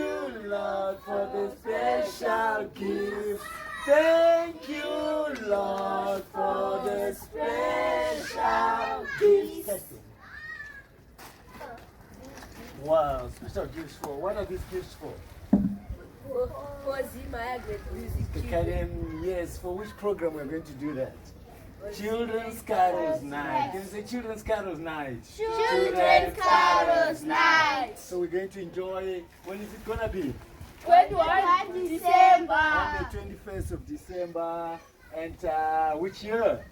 you, Lord, for the special gift. Thank you, Lord, for the special gift. Wow, special gifts for? What are these gifts for? For Zimbabwe music. Yes, for which program we're going to do that? Children's Carols Night. Can you say Children's Carols Night? Children's Carols Night. So we're going to enjoy, when is it going to be? 21 December. On the 21st of December. And which year?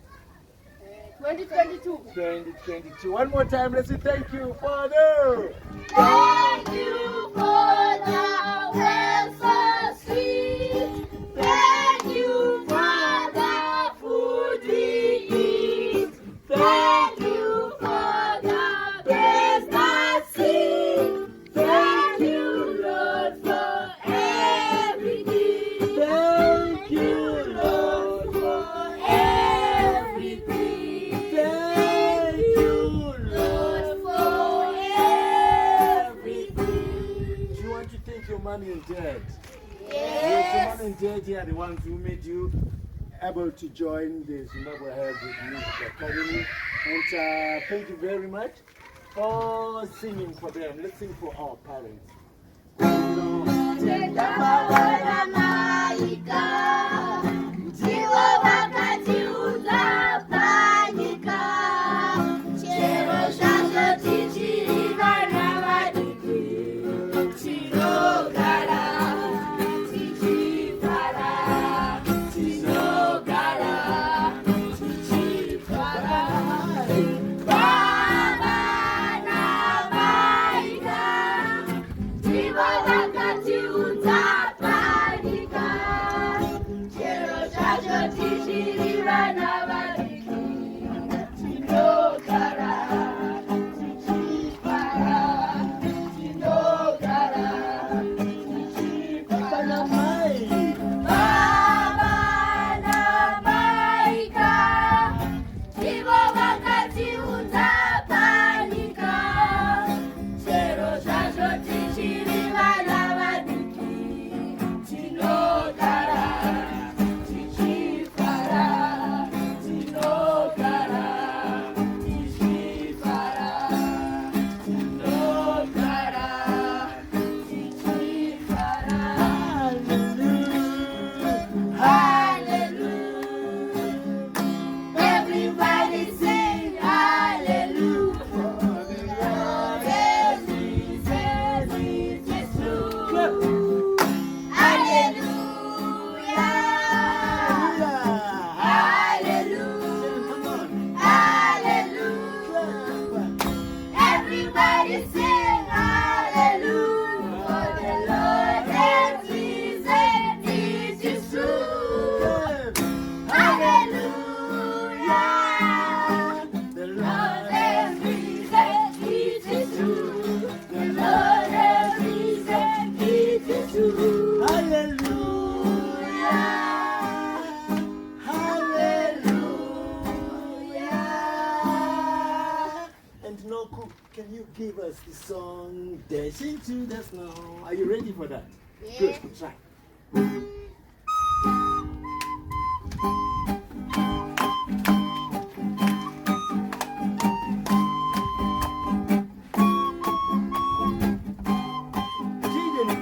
2022. 2022. One more time, let's say thank you, Father. Thank you, Father. We're so sweet. Thank you, Father, food we eat. Thank you, Father, bless the seed. Thank you, Lord, for everything. Thank you, Lord, for everything. Thank you, Lord, for everything. Do you want to thank your mommy and dad? Yes. Your mom and dad are the ones who made you able to join the Zimbabwe Music Academy. And thank you very much for singing for them. Let's sing for our parents. Can you give us the song Dancing to the Snow? Are you ready for that? Yeah. Good, try.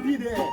Be there.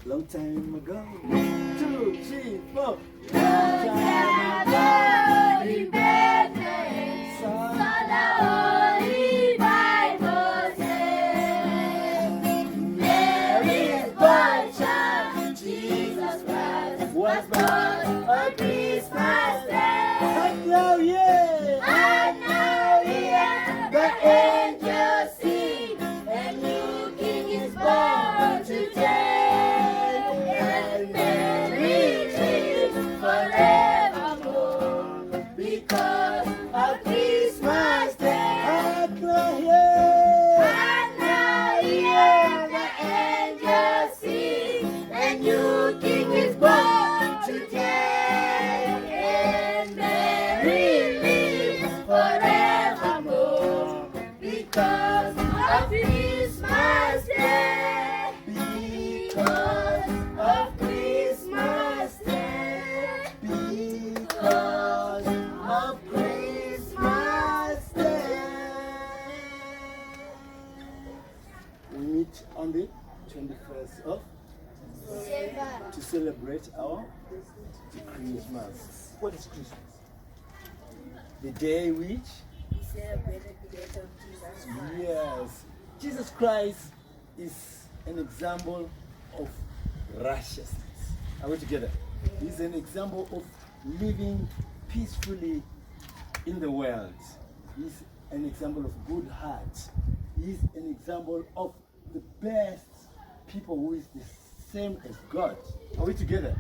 Long time ago. 2, 3, 4. Long time ago in Bethlehem, so the Holy Bible says, Mary's boy child, Jesus Christ, was born on Christmas Day. And now, yeah. And now here the angels sing, a new king is born today. And Mary lives forevermore because of Christmas Day. And now, yeah. And now here the angels sing, a new king is born today. And Mary lives forevermore because of Christmas Day. Because of Christmas Day. Because of Christmas Day. We meet on the 21st of to celebrate our Christmas. What is Christmas? The day which? We celebrated the death of Jesus Christ. Yes. Jesus Christ is an example of righteousness. Are we together? He's an example of living peacefully in the world. He's an example of good heart. He's an example of the best people who is the same as God. Are we together?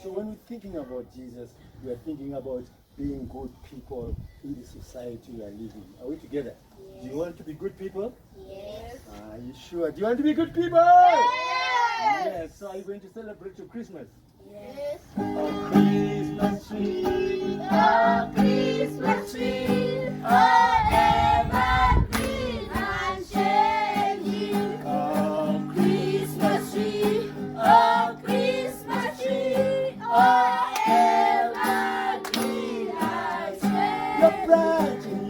So when we're thinking about Jesus, we are thinking about being good people in the society we are living. Are we together? Do you want to be good people? Yes. Are you sure? Do you want to be good people? Yes. So are you going to celebrate your Christmas? Yes. Oh, Christmas tree. Oh, Christmas tree. Oh, evergreen and shady. Oh, Christmas tree. Oh, Christmas tree. Oh, evergreen and shady.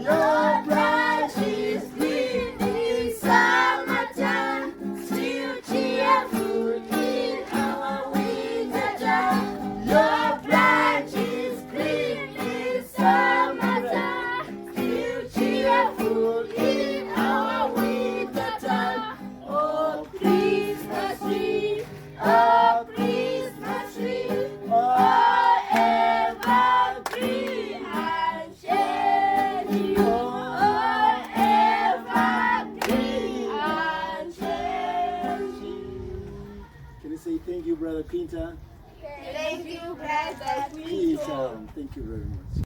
your branch is green in summertime, still cheerful in our winter time. Your branch is green in summertime, still cheerful in our winter time. Oh, Christmas tree, oh, Christmas tree, oh, evergreen and shady. Oh, evergreen and shady. Can you say thank you, Brother Quinta? Thank you, Brother Quinta, thank you very much.